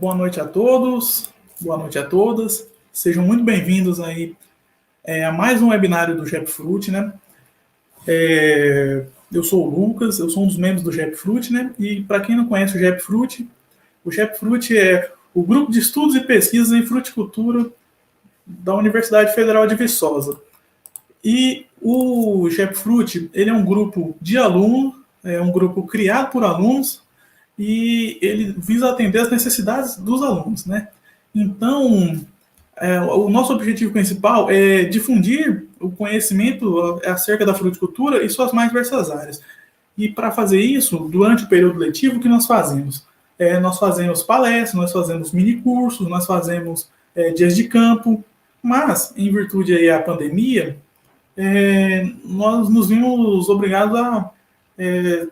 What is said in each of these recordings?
Boa noite a todos, boa noite a todas. Sejam muito bem-vindos aí a mais um webinário do Japfruit, né? Eu sou o Lucas, eu sou um dos membros do Japfruit, né? E para quem não conhece o Japfruit é o grupo de estudos e pesquisas em fruticultura da Universidade Federal de Viçosa. E o Japfruit, ele é um grupo de alunos, é um grupo criado por alunos e ele visa atender as necessidades dos alunos, né? Então, o nosso objetivo principal é difundir o conhecimento acerca da fruticultura e suas mais diversas áreas. E para fazer isso, durante o período letivo, o que nós fazemos? Nós fazemos palestras, nós fazemos mini cursos, nós fazemos dias de campo, mas em virtude aí da pandemia, nós nos vimos obrigados a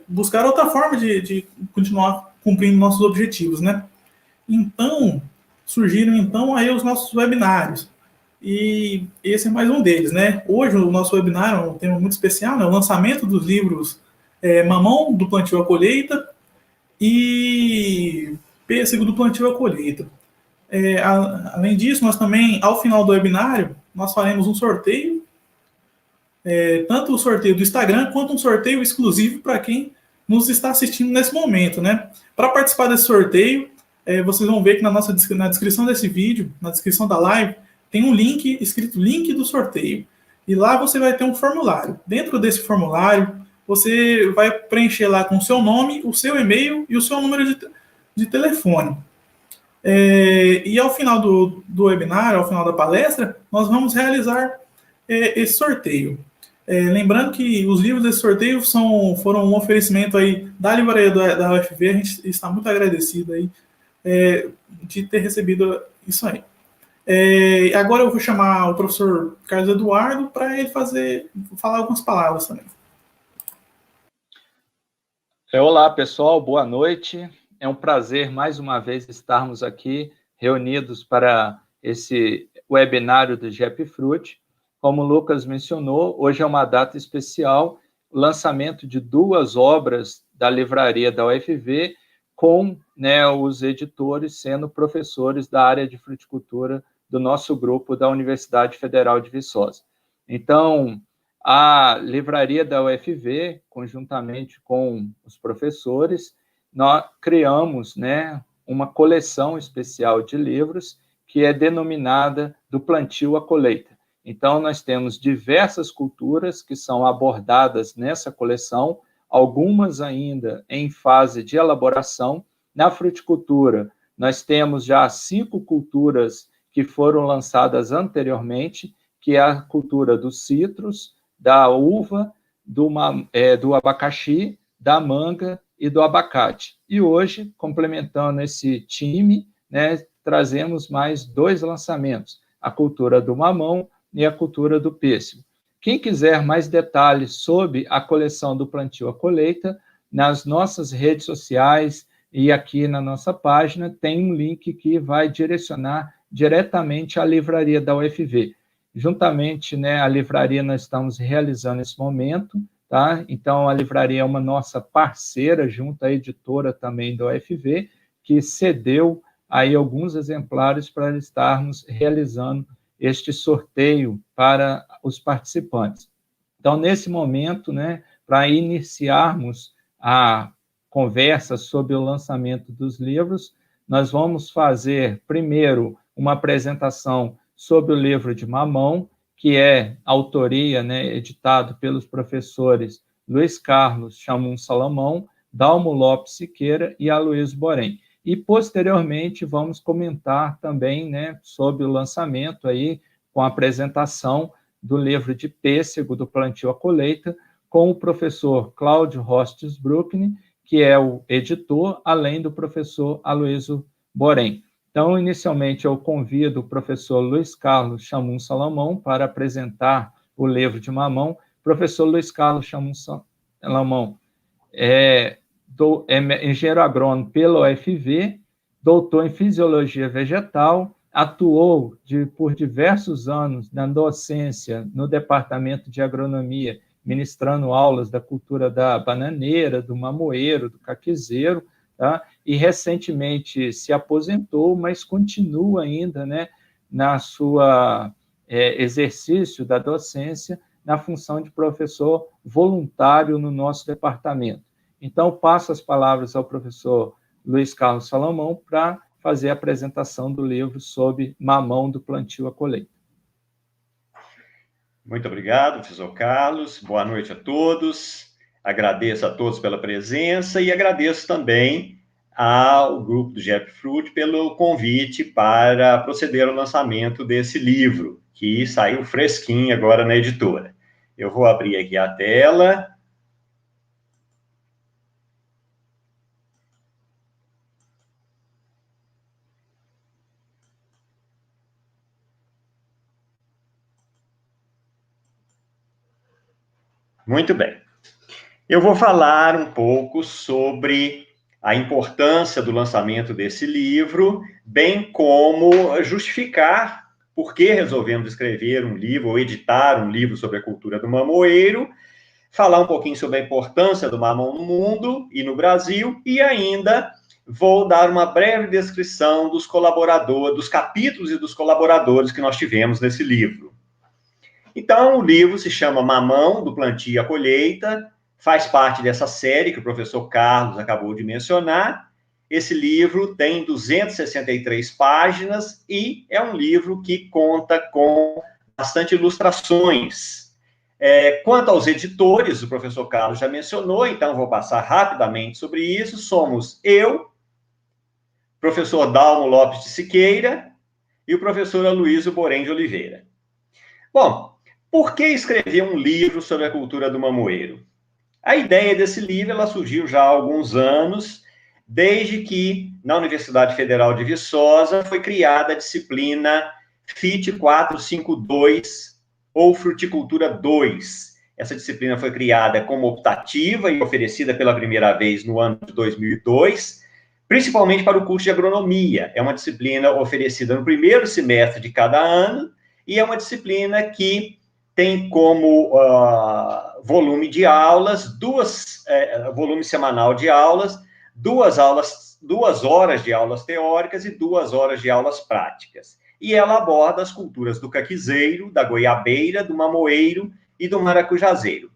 buscar outra forma de continuar cumprindo nossos objetivos, né? Então, surgiram então aí os nossos webinários. E esse é mais um deles, né? Hoje o nosso webinar é um tema muito especial, né? O lançamento dos livros Mamão do Plantio à Colheita e Pêssego do Plantio à Colheita. Além disso, nós também, ao final do webinário, nós faremos um sorteio, tanto o sorteio do Instagram quanto um sorteio exclusivo para quem nos está assistindo nesse momento, né? Para participar desse sorteio, vocês vão ver que na descrição desse vídeo, na descrição da live, tem um link escrito link do sorteio. E lá você vai ter um formulário. Dentro desse formulário, você vai preencher lá com o seu nome, o seu e-mail e o seu número de telefone. E ao final do webinar, ao final da palestra, nós vamos realizar esse sorteio. Lembrando que os livros desse sorteio foram um oferecimento aí da livraria da UFV, a gente está muito agradecido aí de ter recebido isso aí. Agora eu vou chamar o professor Carlos Eduardo para ele falar algumas palavras também. Olá, pessoal, boa noite. É um prazer, mais uma vez, estarmos aqui reunidos para esse webinário do Japfruit. Como o Lucas mencionou, hoje é uma data especial, o lançamento de 2 obras da livraria da UFV, com os editores sendo professores da área de fruticultura do nosso grupo da Universidade Federal de Viçosa. Então, a livraria da UFV, conjuntamente com os professores, nós criamos uma coleção especial de livros que é denominada do plantio à colheita. Então, nós temos diversas culturas que são abordadas nessa coleção, algumas ainda em fase de elaboração. Na fruticultura, nós temos já 5 culturas que foram lançadas anteriormente, que é a cultura dos citros, da uva, do abacaxi, da manga e do abacate. E hoje, complementando esse time, trazemos mais 2 lançamentos, a cultura do mamão e a cultura do pêssego. Quem quiser mais detalhes sobre a coleção do plantio à colheita, nas nossas redes sociais e aqui na nossa página, tem um link que vai direcionar diretamente à livraria da UFV. Juntamente, a livraria nós estamos realizando esse momento, tá? Então, a livraria é uma nossa parceira, junto à editora também da UFV, que cedeu aí alguns exemplares para estarmos realizando este sorteio para os participantes. Então, nesse momento, para iniciarmos a conversa sobre o lançamento dos livros, nós vamos fazer, primeiro, uma apresentação sobre o livro de Mamão, que é autoria, editado pelos professores Luiz Carlos Chamum Salomão, Dalmo Lopes Siqueira e Aloysio Borém. E, posteriormente, vamos comentar também sobre o lançamento, aí, com a apresentação do livro de Pêssego, do Plantio à Colheita, com o professor Cláudio Rostes Bruckner, que é o editor, além do professor Aloysio Borém. Então, inicialmente, eu convido o professor Luiz Carlos Chamum Salomão para apresentar o livro de Mamão. Professor Luiz Carlos Chamum Salomão é engenheiro agrônomo pela UFV, doutor em Fisiologia Vegetal, atuou por diversos anos na docência no Departamento de Agronomia, ministrando aulas da cultura da bananeira, do mamoeiro, do caquizeiro, tá? E recentemente se aposentou, mas continua ainda, né, na sua exercício da docência, na função de professor voluntário no nosso departamento. Então, passo as palavras ao professor Luiz Carlos Salomão para fazer a apresentação do livro sobre Mamão do Plantio à Colheita. Muito obrigado, professor Carlos. Boa noite a todos. Agradeço a todos pela presença e agradeço também ao grupo do Japfruit pelo convite para proceder ao lançamento desse livro, que saiu fresquinho agora na editora. Eu vou abrir aqui a tela. Muito bem. Eu vou falar um pouco sobre a importância do lançamento desse livro, bem como justificar por que resolvemos escrever um livro ou editar um livro sobre a cultura do mamoeiro, falar um pouquinho sobre a importância do mamão no mundo e no Brasil, e ainda vou dar uma breve descrição dos colaboradores, dos capítulos e dos colaboradores que nós tivemos nesse livro. Então, o livro se chama Mamão, do Plantio à Colheita, faz parte dessa série que o professor Carlos acabou de mencionar. Esse livro tem 263 páginas e é um livro que conta com bastante ilustrações. Quanto aos editores, o professor Carlos já mencionou, então vou passar rapidamente sobre isso. Somos eu, professor Dalmo Lopes de Siqueira e o professor Aloysio Borém de Oliveira. Bom, por que escrever um livro sobre a cultura do mamoeiro? A ideia desse livro ela surgiu já há alguns anos, desde que, na Universidade Federal de Viçosa, foi criada a disciplina FIT 452, ou Fruticultura 2. Essa disciplina foi criada como optativa e oferecida pela primeira vez no ano de 2002, principalmente para o curso de agronomia. É uma disciplina oferecida no primeiro semestre de cada ano, e é uma disciplina que tem como volume de aulas, volume semanal de aulas, 2 horas de aulas teóricas e 2 horas de aulas práticas. E ela aborda as culturas do caquizeiro, da goiabeira, do mamoeiro e do maracujazeiro.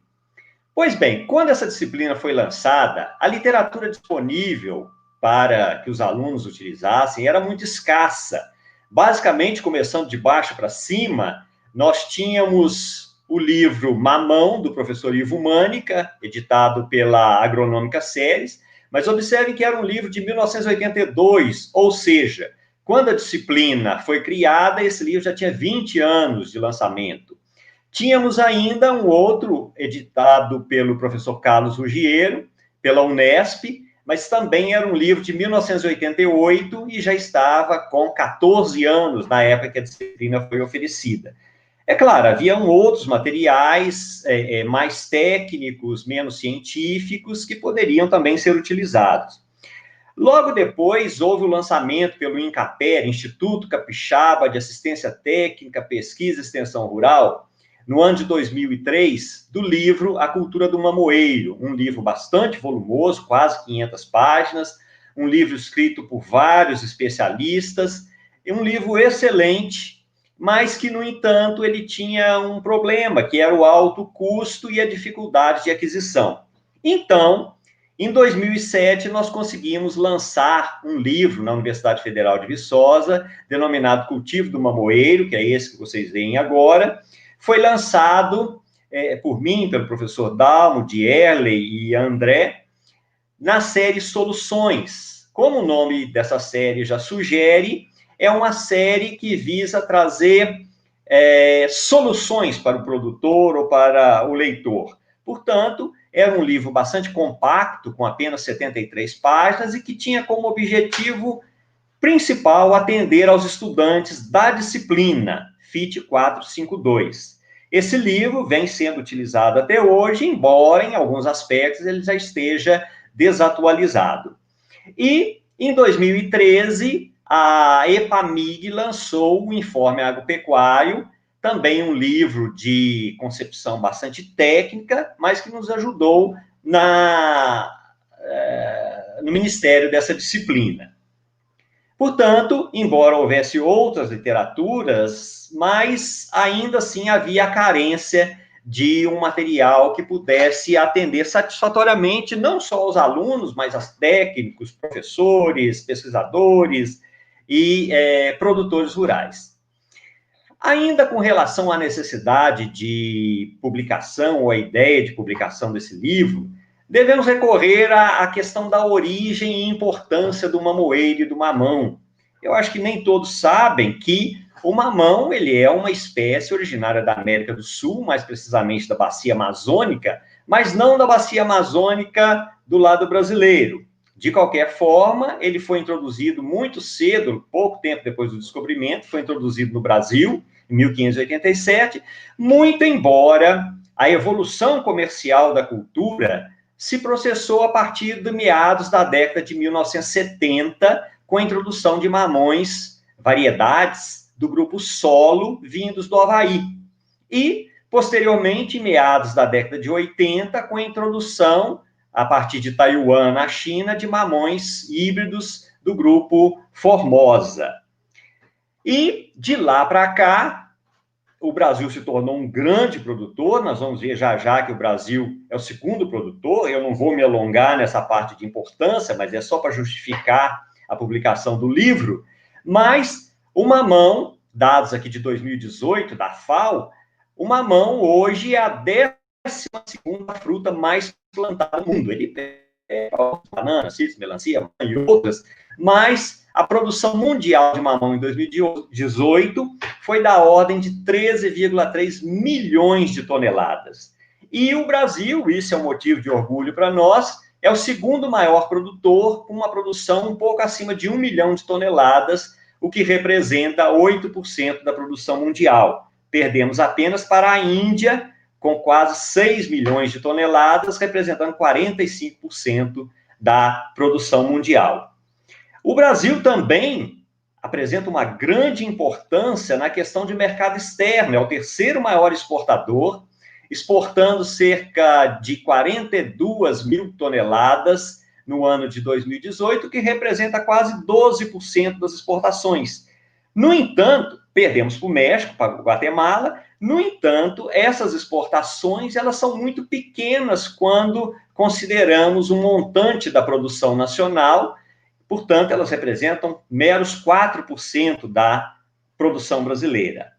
Pois bem, quando essa disciplina foi lançada, a literatura disponível para que os alunos utilizassem era muito escassa. Basicamente, começando de baixo para cima, nós tínhamos o livro Mamão, do professor Ivo Mânica, editado pela Agronômica Séries, mas observem que era um livro de 1982, ou seja, quando a disciplina foi criada, esse livro já tinha 20 anos de lançamento. Tínhamos ainda um outro editado pelo professor Carlos Ruggiero, pela Unesp, mas também era um livro de 1988 e já estava com 14 anos na época que a disciplina foi oferecida. É claro, haviam outros materiais mais técnicos, menos científicos, que poderiam também ser utilizados. Logo depois, houve o lançamento pelo INCAPER, Instituto Capixaba de Assistência Técnica, Pesquisa e Extensão Rural, no ano de 2003, do livro A Cultura do Mamoeiro, um livro bastante volumoso, quase 500 páginas, um livro escrito por vários especialistas, e um livro excelente, mas que, no entanto, ele tinha um problema, que era o alto custo e a dificuldade de aquisição. Então, em 2007, nós conseguimos lançar um livro na Universidade Federal de Viçosa, denominado Cultivo do Mamoeiro, que é esse que vocês veem agora. Foi lançado por mim, pelo professor Dalmo, Dierley e André, na série Soluções. Como o nome dessa série já sugere, é uma série que visa trazer soluções para o produtor ou para o leitor. Portanto, era um livro bastante compacto, com apenas 73 páginas, e que tinha como objetivo principal atender aos estudantes da disciplina FIT 452. Esse livro vem sendo utilizado até hoje, embora em alguns aspectos ele já esteja desatualizado. E, em 2013, a EPAMIG lançou o Informe Agropecuário, também um livro de concepção bastante técnica, mas que nos ajudou no ministério dessa disciplina. Portanto, embora houvesse outras literaturas, mas ainda assim havia a carência de um material que pudesse atender satisfatoriamente não só os alunos, mas os técnicos, professores, pesquisadores e produtores rurais. Ainda com relação à necessidade de publicação, ou a ideia de publicação desse livro, devemos recorrer à questão da origem e importância do mamoeiro e do mamão. Eu acho que nem todos sabem que o mamão, ele é uma espécie originária da América do Sul, mais precisamente da bacia amazônica, mas não da bacia amazônica do lado brasileiro. De qualquer forma, ele foi introduzido muito cedo, pouco tempo depois do descobrimento, foi introduzido no Brasil, em 1587, muito embora a evolução comercial da cultura se processou a partir de meados da década de 1970, com a introdução de mamões, variedades do grupo solo, vindos do Havaí. E, posteriormente, em meados da década de 80, com a introdução, a partir de Taiwan, na China, de mamões híbridos do grupo Formosa. E, de lá para cá, o Brasil se tornou um grande produtor. Nós vamos ver já que o Brasil é o segundo produtor. Eu não vou me alongar nessa parte de importância, mas é só para justificar a publicação do livro. Mas o mamão, dados aqui de 2018, da FAO, o mamão hoje é a 12ª fruta mais plantada no mundo. Ele é banana, cítrus, melancia e outras, mas a produção mundial de mamão em 2018 foi da ordem de 13,3 milhões de toneladas. E o Brasil, isso é um motivo de orgulho para nós, é o segundo maior produtor, com uma produção um pouco acima de 1 milhão de toneladas, o que representa 8% da produção mundial. Perdemos apenas para a Índia, com quase 6 milhões de toneladas, representando 45% da produção mundial. O Brasil também apresenta uma grande importância na questão de mercado externo, é o terceiro maior exportador, exportando cerca de 42 mil toneladas no ano de 2018, que representa quase 12% das exportações. No entanto, perdemos para o México, para o Guatemala. No entanto, essas exportações elas são muito pequenas quando consideramos o montante da produção nacional. Portanto, elas representam meros 4% da produção brasileira,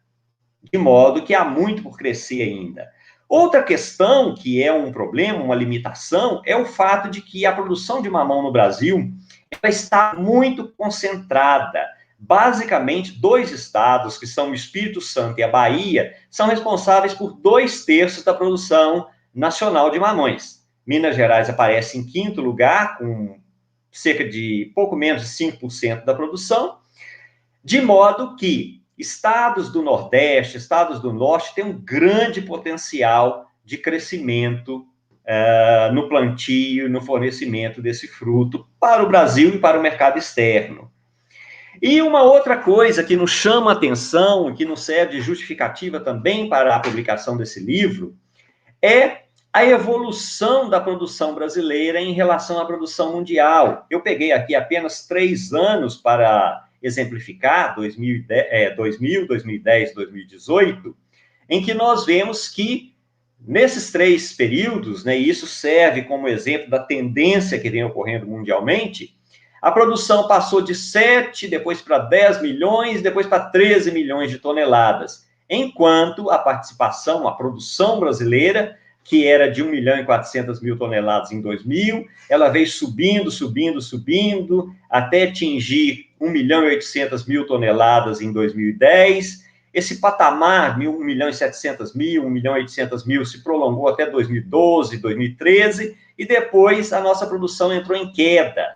de modo que há muito por crescer ainda. Outra questão que é um problema, uma limitação, é o fato de que a produção de mamão no Brasil ela está muito concentrada. Basicamente, 2 estados, que são o Espírito Santo e a Bahia, são responsáveis por 2/3 da produção nacional de mamões. Minas Gerais aparece em 5º lugar, com cerca de pouco menos de 5% da produção, de modo que estados do Nordeste, estados do Norte têm um grande potencial de crescimento no plantio, no fornecimento desse fruto para o Brasil e para o mercado externo. E uma outra coisa que nos chama a atenção, que nos serve de justificativa também para a publicação desse livro, é a evolução da produção brasileira em relação à produção mundial. Eu peguei aqui apenas 3 anos para exemplificar, 2000, 2010, 2018, em que nós vemos que, nesses 3 períodos, né, e isso serve como exemplo da tendência que vem ocorrendo mundialmente, a produção passou de 7, depois para 10 milhões, depois para 13 milhões de toneladas, enquanto a participação, a produção brasileira, que era de 1.400.000 toneladas em 2000, ela veio subindo, até atingir 1.800.000 toneladas em 2010. Esse patamar, 1.700.000, 1.800.000, se prolongou até 2012, 2013, e depois a nossa produção entrou em queda.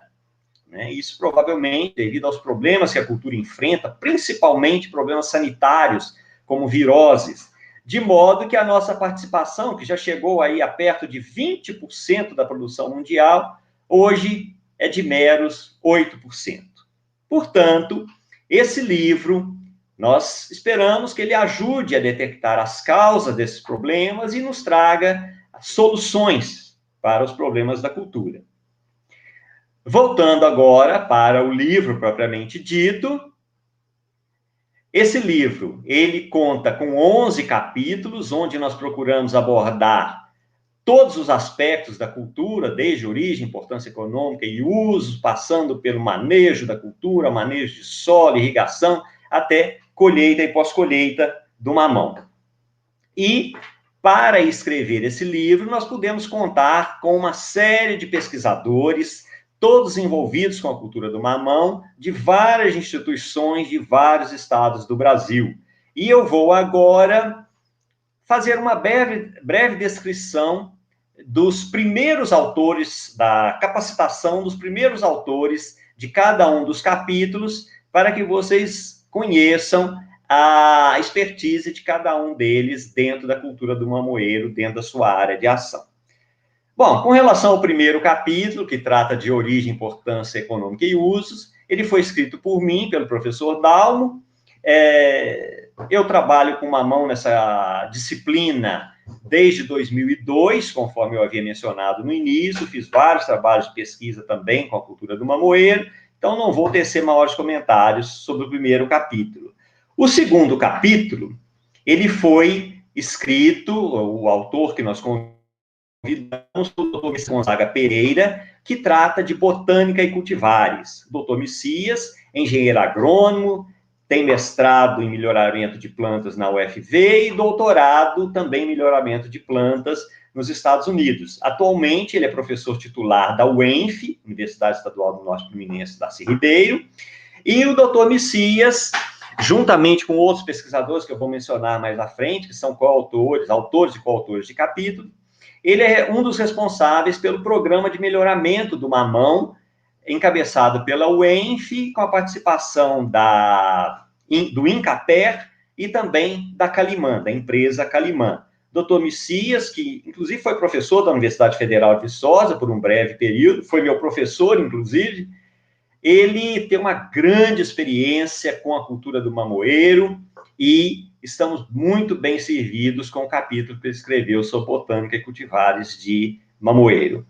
Isso provavelmente devido aos problemas que a cultura enfrenta, principalmente problemas sanitários, como viroses, de modo que a nossa participação, que já chegou aí a perto de 20% da produção mundial, hoje é de meros 8%. Portanto, esse livro, nós esperamos que ele ajude a detectar as causas desses problemas e nos traga soluções para os problemas da cultura. voltando agora para o livro propriamente dito, esse livro, ele conta com 11 capítulos, onde nós procuramos abordar todos os aspectos da cultura, desde origem, importância econômica e uso, passando pelo manejo da cultura, manejo de solo, irrigação, até colheita e pós-colheita do mamão. E, para escrever esse livro, nós pudemos contar com uma série de pesquisadores, todos envolvidos com a cultura do mamão, de várias instituições, de vários estados do Brasil. E eu vou agora fazer uma breve descrição dos primeiros autores, da capacitação dos primeiros autores de cada um dos capítulos, para que vocês conheçam a expertise de cada um deles dentro da cultura do mamoeiro, dentro da sua área de ação. Bom, com relação ao primeiro capítulo, que trata de origem, importância econômica e usos, ele foi escrito por mim, pelo professor Dalmo. Eu trabalho com mamão nessa disciplina desde 2002, conforme eu havia mencionado no início, fiz vários trabalhos de pesquisa também com a cultura do mamoeiro, então não vou tecer maiores comentários sobre o primeiro capítulo. O segundo capítulo, ele foi escrito, o autor que nós convidamos, o doutor Gonzaga Pereira, que trata de botânica e cultivares. O doutor Messias, engenheiro agrônomo, tem mestrado em melhoramento de plantas na UFV e doutorado também em melhoramento de plantas nos Estados Unidos. Atualmente, ele é professor titular da UENF, Universidade Estadual do Norte Fluminense, Darcy Ribeiro, e o doutor Messias, juntamente com outros pesquisadores que eu vou mencionar mais à frente, que são autores e coautores de capítulo, ele é um dos responsáveis pelo programa de melhoramento do mamão, encabeçado pela UENF, com a participação do INCAPER e também da Calimã, da empresa Calimã. Dr. Messias, que inclusive foi professor da Universidade Federal de Viçosa por um breve período, foi meu professor, inclusive, ele tem uma grande experiência com a cultura do mamoeiro e estamos muito bem servidos com o capítulo que ele escreveu sobre botânica e cultivares de mamoeiro.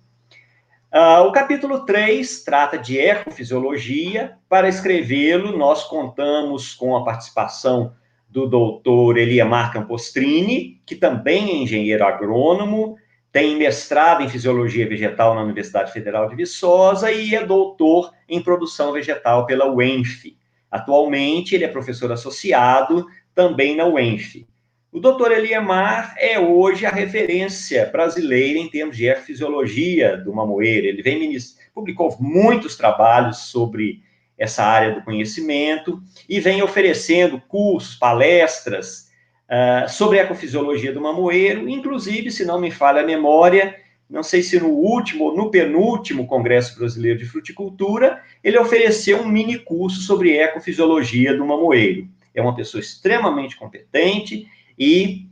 O capítulo 3 trata de ecofisiologia. Para escrevê-lo, nós contamos com a participação do doutor Eliamar Campostrini, que também é engenheiro agrônomo, tem mestrado em fisiologia vegetal na Universidade Federal de Viçosa e é doutor em produção vegetal pela UENF. Atualmente, ele é professor associado também na UENF. O doutor Eliamar é hoje a referência brasileira em termos de ecofisiologia do mamoeiro. Ele publicou muitos trabalhos sobre essa área do conhecimento e vem oferecendo cursos, palestras sobre a ecofisiologia do mamoeiro, inclusive, se não me falha a memória, não sei se no último ou no penúltimo Congresso Brasileiro de Fruticultura, ele ofereceu um mini curso sobre ecofisiologia do mamoeiro. É uma pessoa extremamente competente e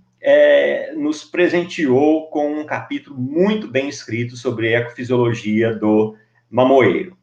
nos presenteou com um capítulo muito bem escrito sobre ecofisiologia do mamoeiro.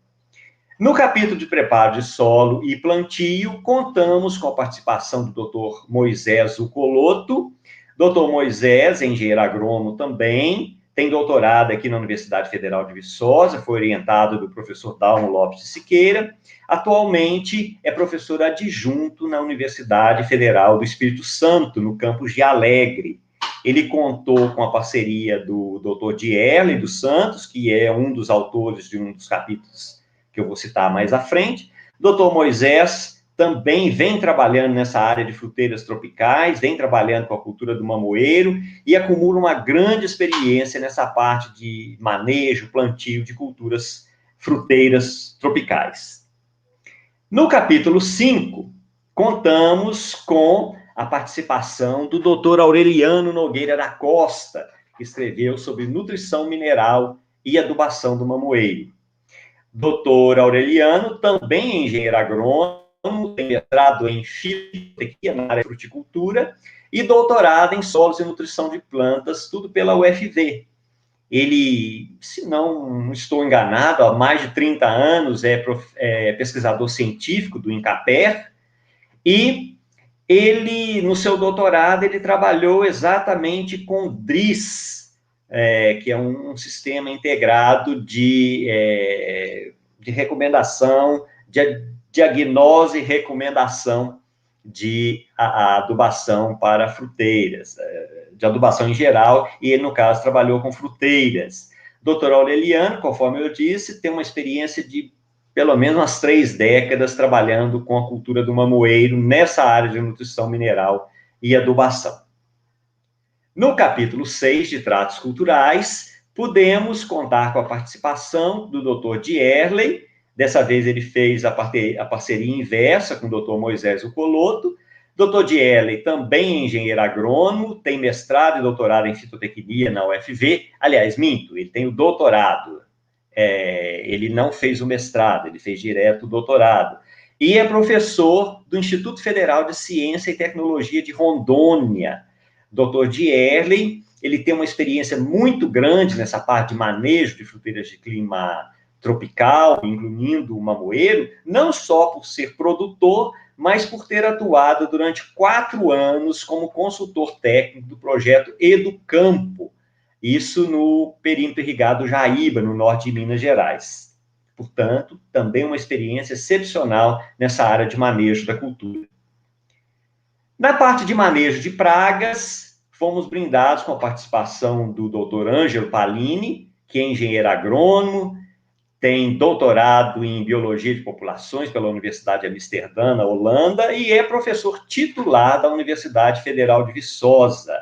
No capítulo de preparo de solo e plantio, contamos com a participação do Dr. Moisés Ucoloto. Dr. Moisés, engenheiro agrônomo também, tem doutorado aqui na Universidade Federal de Viçosa, foi orientado do professor Dalmo Lopes de Siqueira. Atualmente é professor adjunto na Universidade Federal do Espírito Santo, no campus de Alegre. Ele contou com a parceria do Dr. Dierle dos Santos, que é um dos autores de um dos capítulos que eu vou citar mais à frente. Dr. Moisés também vem trabalhando nessa área de fruteiras tropicais, vem trabalhando com a cultura do mamoeiro e acumula uma grande experiência nessa parte de manejo, plantio de culturas fruteiras tropicais. No capítulo 5, contamos com a participação do Dr. Aureliano Nogueira da Costa, que escreveu sobre nutrição mineral e adubação do mamoeiro. Dr. Aureliano também é engenheiro agrônomo, tem mestrado em fitotecnia na área de fruticultura e doutorado em solos e nutrição de plantas, tudo pela UFV. Ele, se não estou enganado, há mais de 30 anos é pesquisador científico do INCAPER e ele, no seu doutorado, ele trabalhou exatamente com DRIS, que é um sistema integrado de de recomendação, de diagnose e recomendação de adubação para fruteiras, de adubação em geral, e ele, no caso, trabalhou com fruteiras. Dr. Aureliano, conforme eu disse, tem uma experiência de pelo menos umas 3 décadas trabalhando com a cultura do mamoeiro nessa área de nutrição mineral e adubação. No capítulo 6 de Tratos Culturais, podemos contar com a participação do Dr. Dierley. Dessa vez ele fez a parceria inversa com o Dr. Moisés Ucoloto. Dr. Dierley também é engenheiro agrônomo, tem mestrado e doutorado em fitotecnia na UFV. Aliás, minto, ele tem o doutorado. Ele não fez o mestrado, ele fez direto o doutorado. E é professor do Instituto Federal de Ciência e Tecnologia de Rondônia. Dr. Dierley, ele tem uma experiência muito grande nessa parte de manejo de fruteiras de clima tropical, incluindo o mamoeiro, não só por ser produtor, mas por ter atuado durante 4 anos como consultor técnico do projeto Educampo, isso no perímetro irrigado Jaíba, no norte de Minas Gerais. Portanto, também uma experiência excepcional nessa área de manejo da cultura. Na parte de manejo de pragas, fomos brindados com a participação do Dr. Ângelo Palini, que é engenheiro agrônomo, tem doutorado em Biologia de Populações pela Universidade de Amsterdã, na Holanda, e é professor titular da Universidade Federal de Viçosa.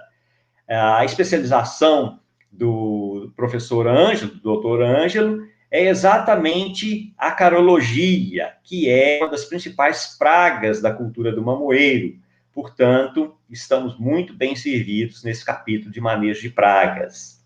A especialização do professor Ângelo, do Dr. Ângelo, é exatamente a carologia, que é uma das principais pragas da cultura do mamoeiro. Portanto, estamos muito bem servidos nesse capítulo de manejo de pragas.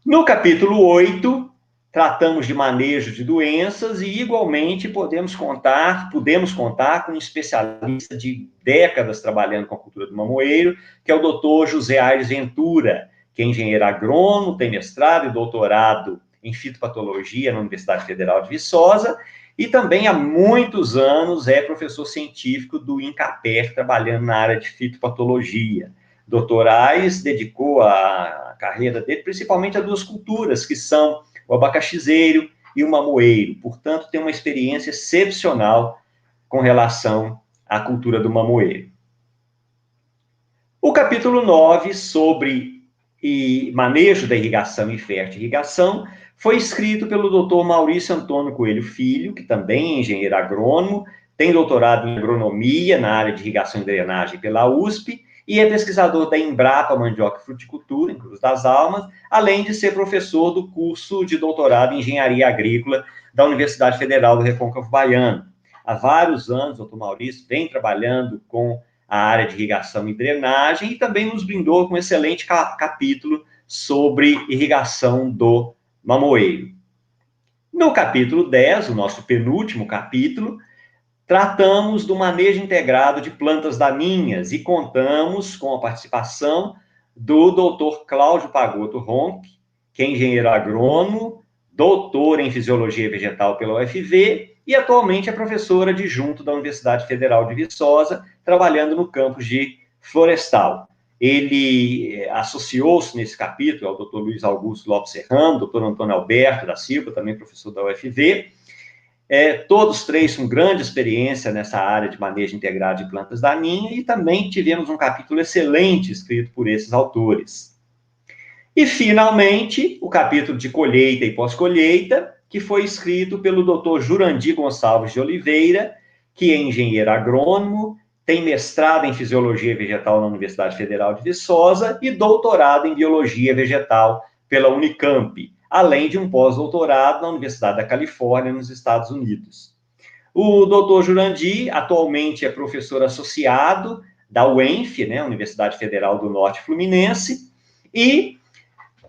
No capítulo 8, tratamos de manejo de doenças e, igualmente, podemos contar com um especialista de décadas trabalhando com a cultura do mamoeiro, que é o Dr. José Aires Ventura, que é engenheiro agrônomo, tem mestrado e doutorado em fitopatologia na Universidade Federal de Viçosa, e também há muitos anos é professor científico do INCAPER, trabalhando na área de fitopatologia. Dr. Aires dedicou a carreira dele principalmente a 2 culturas, que são o abacaxizeiro e o mamoeiro. Portanto, tem uma experiência excepcional com relação à cultura do mamoeiro. O capítulo 9, sobre manejo da irrigação e fertirrigação, foi escrito pelo Dr. Maurício Antônio Coelho Filho, que também é engenheiro agrônomo, tem doutorado em agronomia na área de irrigação e drenagem pela USP, e é pesquisador da Embrapa Mandioca e Fruticultura, em Cruz das Almas, além de ser professor do curso de doutorado em Engenharia Agrícola da Universidade Federal do Recôncavo Baiano. Há vários anos, o Dr. Maurício vem trabalhando com a área de irrigação e drenagem, e também nos brindou com um excelente capítulo sobre irrigação do mamoeiro. No capítulo 10, o nosso penúltimo capítulo, tratamos do manejo integrado de plantas daninhas e contamos com a participação do Dr. Cláudio Pagotto Ronck, que é engenheiro agrônomo, doutor em Fisiologia Vegetal pela UFV e atualmente é professor adjunto da Universidade Federal de Viçosa, trabalhando no campus de Florestal. Ele associou-se nesse capítulo ao Dr. Luiz Augusto Lopes Serrano, Dr. Antônio Alberto da Silva, também professor da UFV. Todos 3 com grande experiência nessa área de manejo integrado de plantas daninhas, e também tivemos um capítulo excelente escrito por esses autores. E, finalmente, o capítulo de colheita e pós-colheita, que foi escrito pelo Dr. Jurandir Gonçalves de Oliveira, que é engenheiro agrônomo, tem mestrado em Fisiologia Vegetal na Universidade Federal de Viçosa e doutorado em Biologia Vegetal pela Unicamp, além de um pós-doutorado na Universidade da Califórnia, nos Estados Unidos. O Dr. Jurandir atualmente é professor associado da UENF, né, Universidade Federal do Norte Fluminense, e,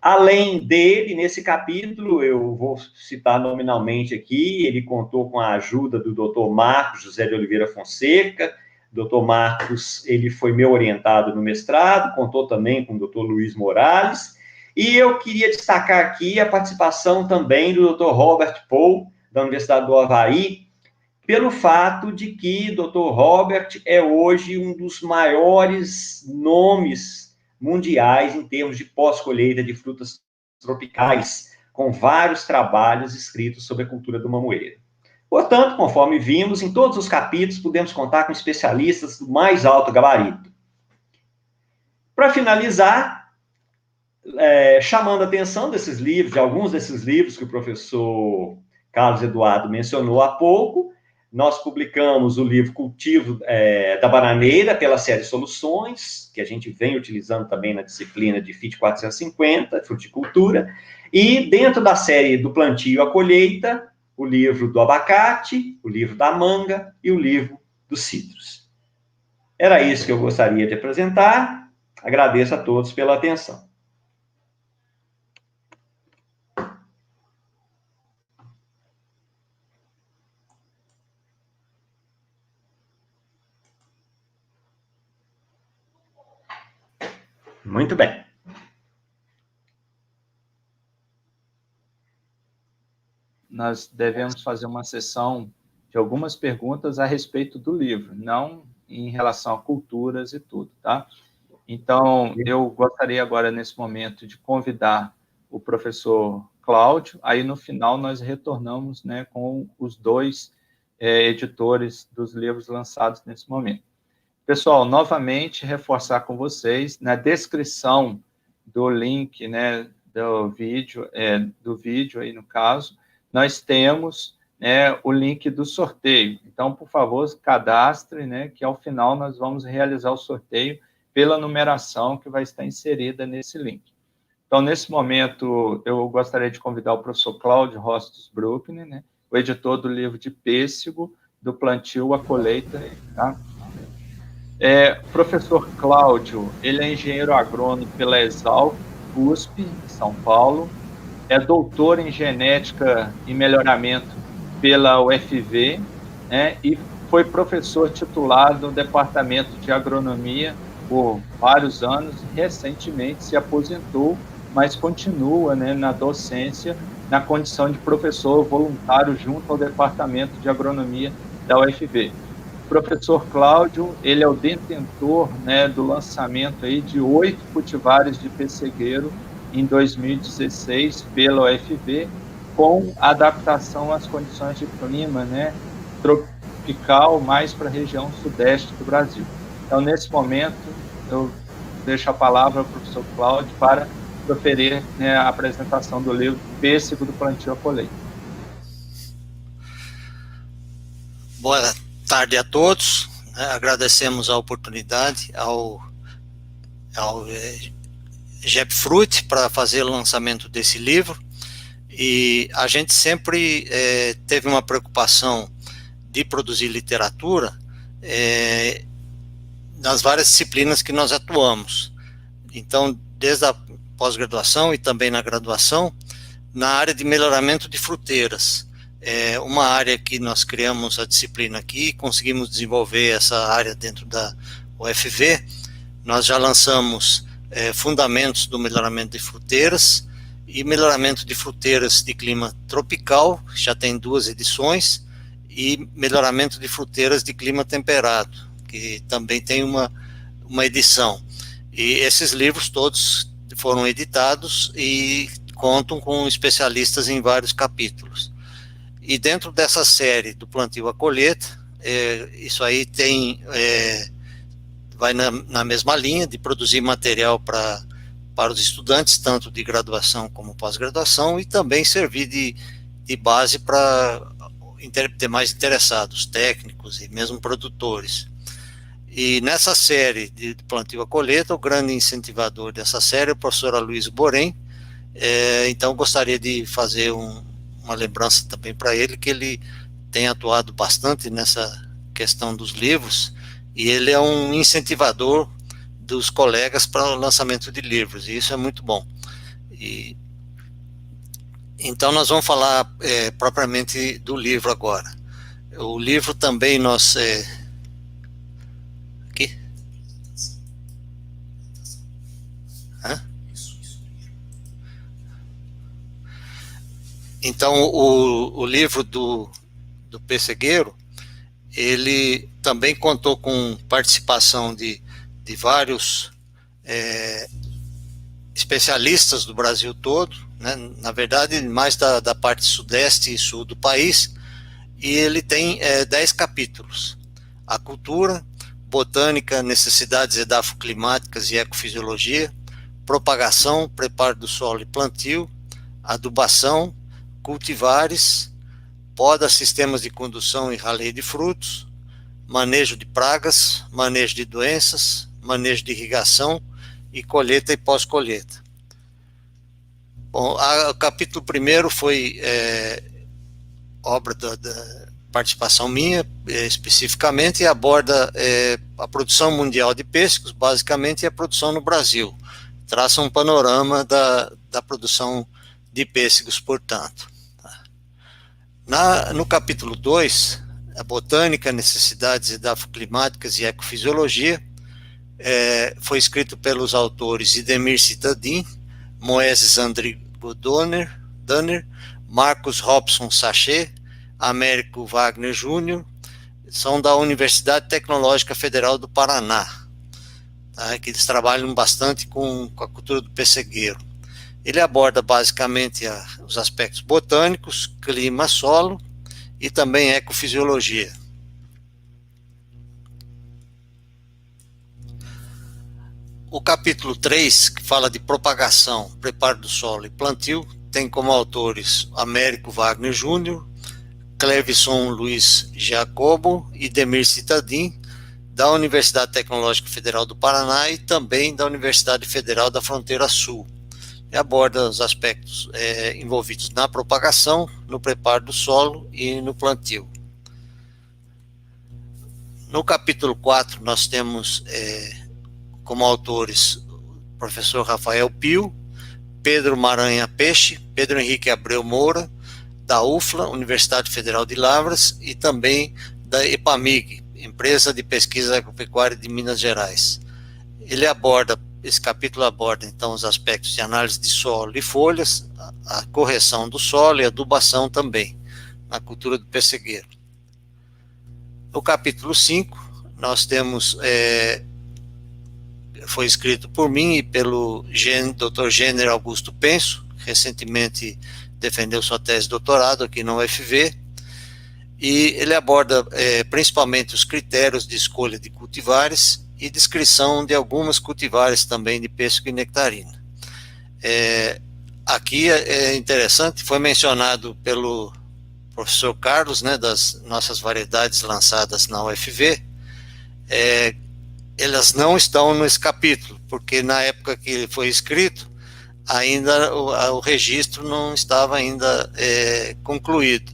além dele, nesse capítulo, eu vou citar nominalmente aqui, ele contou com a ajuda do Dr. Marcos José de Oliveira Fonseca. Dr. Marcos, ele foi meu orientado no mestrado, contou também com o Dr. Luiz Morales, e eu queria destacar aqui a participação também do Dr. Robert Paul, da Universidade do Havaí, pelo fato de que Dr. Robert é hoje um dos maiores nomes mundiais em termos de pós-colheita de frutas tropicais, com vários trabalhos escritos sobre a cultura do Mamoeiro. Portanto, conforme vimos, em todos os capítulos podemos contar com especialistas do mais alto gabarito. Para finalizar, chamando a atenção desses livros, de alguns desses livros que o professor Carlos Eduardo mencionou há pouco, nós publicamos o livro Cultivo da Bananeira pela série Soluções, que a gente vem utilizando também na disciplina de FIT 450, Fruticultura, e dentro da série do Plantio à Colheita, o livro do abacate, o livro da manga e o livro dos citros. Era isso que eu gostaria de apresentar. Agradeço a todos pela atenção. Muito bem. Nós devemos fazer uma sessão de algumas perguntas a respeito do livro, não em relação a culturas e tudo, tá? Então, eu gostaria agora, nesse momento, de convidar o professor Cláudio, aí no final nós retornamos, né, com os dois editores dos livros lançados nesse momento. Pessoal, novamente, reforçar com vocês, na descrição do link, né, do vídeo aí no caso, nós temos o link do sorteio. Então, por favor, cadastre, né, que ao final nós vamos realizar o sorteio pela numeração que vai estar inserida nesse link. Então, nesse momento, eu gostaria de convidar o professor Cláudio Rostos Bruckner, né, o editor do livro de Pêssego, do Plantio à Colheita, tá? Professor Cláudio, ele é engenheiro agrônomo pela Exalc, USP, São Paulo, é doutor em genética e melhoramento pela UFV, né, e foi professor titular do Departamento de Agronomia por vários anos, recentemente se aposentou, mas continua, né, na docência, na condição de professor voluntário junto ao Departamento de Agronomia da UFV. O professor Cláudio, ele é o detentor, né, do lançamento aí de 8 cultivares de pessegueiro em 2016 pela UFV, com adaptação às condições de clima, né, tropical, mais para a região sudeste do Brasil. Então, nesse momento, eu deixo a palavra ao professor Cláudio para proferir, né, a apresentação do livro Pêssego do Plantio à Colheita. Boa tarde a todos. Agradecemos a oportunidade ao GEP-Fruit para fazer o lançamento desse livro, e a gente sempre teve uma preocupação de produzir literatura nas várias disciplinas que nós atuamos. Então, desde a pós-graduação e também na graduação, na área de melhoramento de fruteiras. É uma área que nós criamos a disciplina aqui, conseguimos desenvolver essa área dentro da UFV. Nós já lançamos fundamentos do melhoramento de fruteiras e melhoramento de fruteiras de clima tropical, já tem 2 edições, e melhoramento de fruteiras de clima temperado, que também tem uma edição. E esses livros todos foram editados e contam com especialistas em vários capítulos. E dentro dessa série do Plantio à Colheita, isso aí vai na mesma linha de produzir material para os estudantes, tanto de graduação como pós-graduação, e também servir de base para demais interessados, técnicos e mesmo produtores. E nessa série de Plantio à Colheita, o grande incentivador dessa série é o professor Aloysio Borém. Então gostaria de fazer uma lembrança também para ele, que ele tem atuado bastante nessa questão dos livros, e ele é um incentivador dos colegas para o lançamento de livros, e isso é muito bom. Então nós vamos falar propriamente do livro agora. O livro também nós... aqui? Hã? Então o livro do pessegueiro, ele também contou com participação de vários especialistas do Brasil todo, né? Na verdade, mais da parte sudeste e sul do país, e ele tem 10 capítulos. A cultura, botânica, necessidades edafoclimáticas e ecofisiologia, propagação, preparo do solo e plantio, adubação, cultivares, poda, sistemas de condução e raleio de frutos, manejo de pragas, manejo de doenças, manejo de irrigação e colheita e pós-colheita. Bom, o capítulo primeiro foi obra da participação minha, especificamente, e aborda a produção mundial de pêssegos, basicamente, e a produção no Brasil. Traça um panorama da produção de pêssegos, portanto. No capítulo 2, a botânica, necessidades edafoclimáticas e ecofisiologia, foi escrito pelos autores Idemir Citadin, Moeses Andrigo Donner, Marcos Robson Sachet, Américo Wagner Júnior, são da Universidade Tecnológica Federal do Paraná, tá? Que eles trabalham bastante com a cultura do pessegueiro. Ele aborda basicamente os aspectos botânicos, clima, solo e também ecofisiologia. O capítulo 3, que fala de propagação, preparo do solo e plantio, tem como autores Américo Wagner Júnior, Clevison Luiz Jacobo e Idemir Citadin, da Universidade Tecnológica Federal do Paraná e também da Universidade Federal da Fronteira Sul. E aborda os aspectos envolvidos na propagação, no preparo do solo e no plantio. No capítulo 4, nós temos como autores o professor Rafael Pio, Pedro Maranha Peixe, Pedro Henrique Abreu Moura, da UFLA, Universidade Federal de Lavras, e também da EPAMIG, Empresa de Pesquisa Agropecuária de Minas Gerais. Esse capítulo aborda, então, os aspectos de análise de solo e folhas, a correção do solo e adubação também, na cultura do pessegueiro. No capítulo 5, nós temos, foi escrito por mim e pelo Dr. Jenner Augusto Penso, recentemente defendeu sua tese de doutorado aqui na UFV, e ele aborda principalmente os critérios de escolha de cultivares e descrição de algumas cultivares também de pêssego e nectarina. Aqui é interessante, foi mencionado pelo professor Carlos, né, das nossas variedades lançadas na UFV, elas não estão nesse capítulo, porque na época que ele foi escrito, ainda o registro não estava ainda concluído.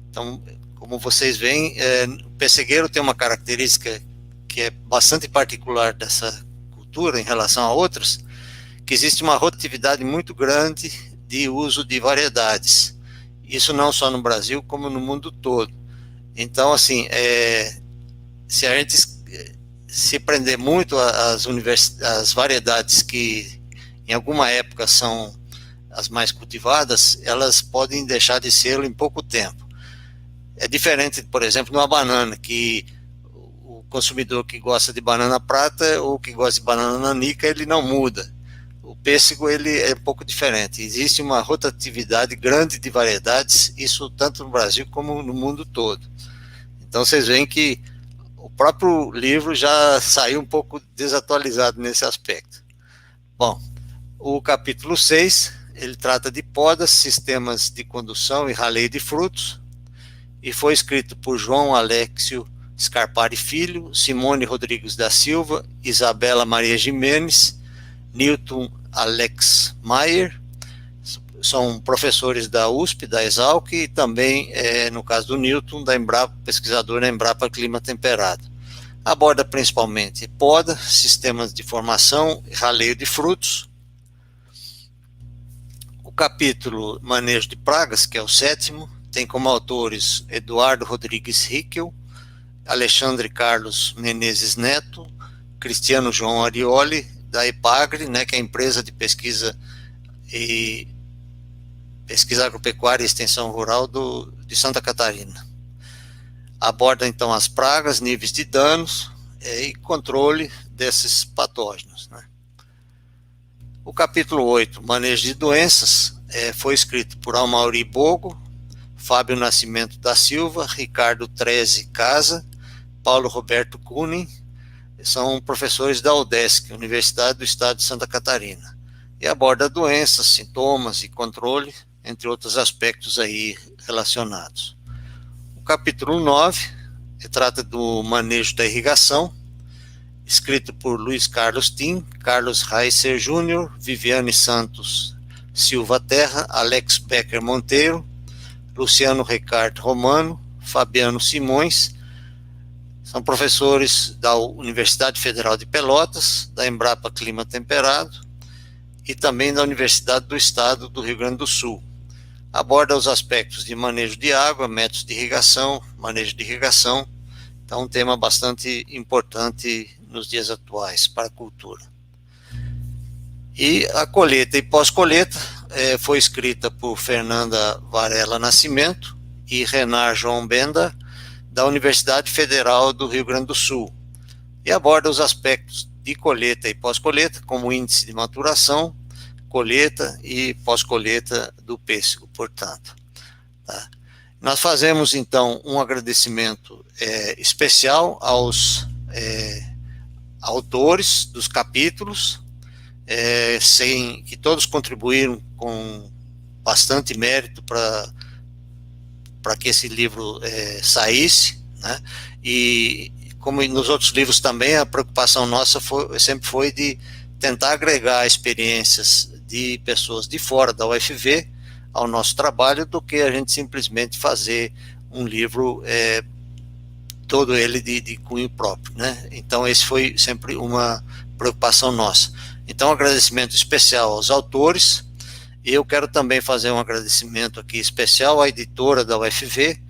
Então, como vocês veem, o pessegueiro tem uma característica que é bastante particular dessa cultura em relação a outras, que existe uma rotatividade muito grande de uso de variedades. Isso não só no Brasil, como no mundo todo. Então, assim, se a gente se prender muito às variedades que em alguma época são as mais cultivadas, elas podem deixar de ser em pouco tempo. É diferente, por exemplo, de uma banana, que o consumidor que gosta de banana prata ou que gosta de banana nanica, ele não muda. O pêssego, ele é um pouco diferente. Existe uma rotatividade grande de variedades, isso tanto no Brasil como no mundo todo. Então, vocês veem que o próprio livro já saiu um pouco desatualizado nesse aspecto. Bom, o capítulo 6, ele trata de podas, sistemas de condução e raleio de frutos, e foi escrito por João Alexio Scarpari Filho, Simone Rodrigues da Silva, Isabela Maria Jimenez, Newton Alex Maier, são professores da USP, da Exalc, e também, no caso do Newton, da Embrapa, pesquisador da Embrapa Clima Temperado. Aborda principalmente poda, sistemas de formação e raleio de frutos. O capítulo Manejo de Pragas, que é o 7º, tem como autores Eduardo Rodrigues Rickel, Alexandre Carlos Menezes Neto, Cristiano João Arioli, da EPAGRE, né, que é a empresa de pesquisa agropecuária e extensão rural de Santa Catarina. Aborda, então, as pragas, níveis de danos e controle desses patógenos, né. O capítulo 8, manejo de doenças, foi escrito por Amaury Bogo, Fábio Nascimento da Silva, Ricardo Treze Casa, Paulo Roberto Kunin, são professores da UDESC, Universidade do Estado de Santa Catarina, e aborda doenças, sintomas e controle, entre outros aspectos aí relacionados. O capítulo 9 trata do manejo da irrigação, escrito por Luiz Carlos Tim, Carlos Reiser Júnior, Viviane Santos Silva Terra, Alex Becker Monteiro, Luciano Ricardo Romano, Fabiano Simões, são professores da Universidade Federal de Pelotas, da Embrapa Clima Temperado e também da Universidade do Estado do Rio Grande do Sul. Aborda os aspectos de manejo de água, métodos de irrigação, manejo de irrigação. Então, um tema bastante importante nos dias atuais para a cultura. E a colheita e pós-colheita foi escrita por Fernanda Varela Nascimento e Renar João Benda, da Universidade Federal do Rio Grande do Sul, e aborda os aspectos de colheita e pós-colheita, como índice de maturação, colheita e pós-colheita do pêssego, portanto. Tá? Nós fazemos, então, um agradecimento especial aos autores dos capítulos, que todos contribuíram com bastante mérito para que esse livro saísse, né? E como nos outros livros também, a preocupação nossa sempre foi de tentar agregar experiências de pessoas de fora da UFV ao nosso trabalho, do que a gente simplesmente fazer um livro todo ele de cunho próprio, né? Então esse foi sempre uma preocupação nossa. Então, um agradecimento especial aos autores. Eu quero também fazer um agradecimento aqui especial à editora da UFV,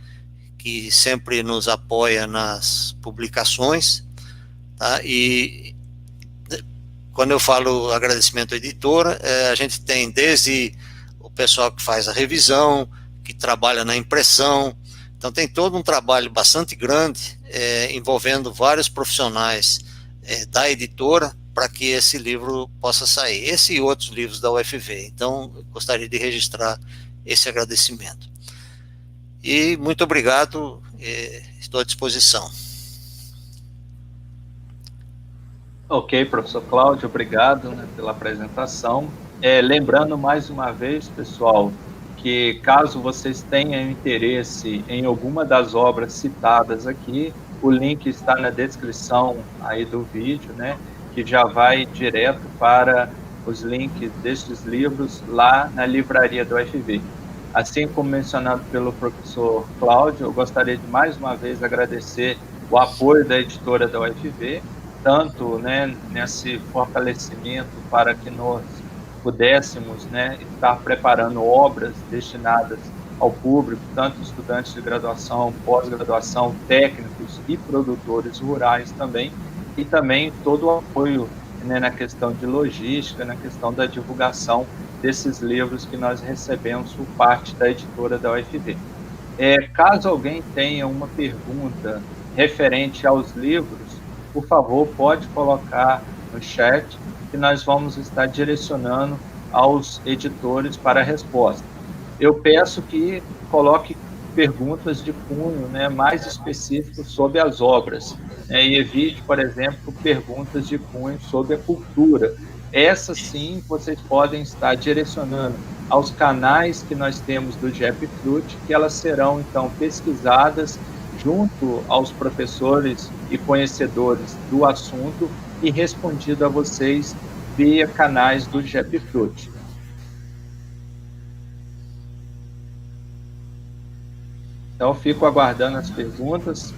que sempre nos apoia nas publicações, tá? E quando eu falo agradecimento à editora, a gente tem desde o pessoal que faz a revisão, que trabalha na impressão, então tem todo um trabalho bastante grande, envolvendo vários profissionais da editora, para que esse livro possa sair, esse e outros livros da UFV. Então, eu gostaria de registrar esse agradecimento. E muito obrigado, estou à disposição. Ok, professor Cláudio, obrigado, né, pela apresentação. Lembrando mais uma vez, pessoal, que caso vocês tenham interesse em alguma das obras citadas aqui, o link está na descrição aí do vídeo, né, que já vai direto para os links destes livros lá na livraria do UFV. Assim como mencionado pelo professor Cláudio, eu gostaria de mais uma vez agradecer o apoio da editora da UFV, tanto, né, nesse fortalecimento para que nós pudéssemos, né, estar preparando obras destinadas ao público, tanto estudantes de graduação, pós-graduação, técnicos e produtores rurais também, e também todo o apoio, né, na questão de logística, na questão da divulgação desses livros que nós recebemos por parte da editora da UFV. Caso alguém tenha uma pergunta referente aos livros, por favor, pode colocar no chat, que nós vamos estar direcionando aos editores para a resposta. Eu peço que coloque perguntas de cunho, né, mais específicos sobre as obras, né, e evite, por exemplo, perguntas de cunho sobre a cultura. Essas sim, vocês podem estar direcionando aos canais que nós temos do GEPFRUT, que elas serão, então, pesquisadas junto aos professores e conhecedores do assunto e respondido a vocês via canais do GEPFRUT. Então, fico aguardando as perguntas.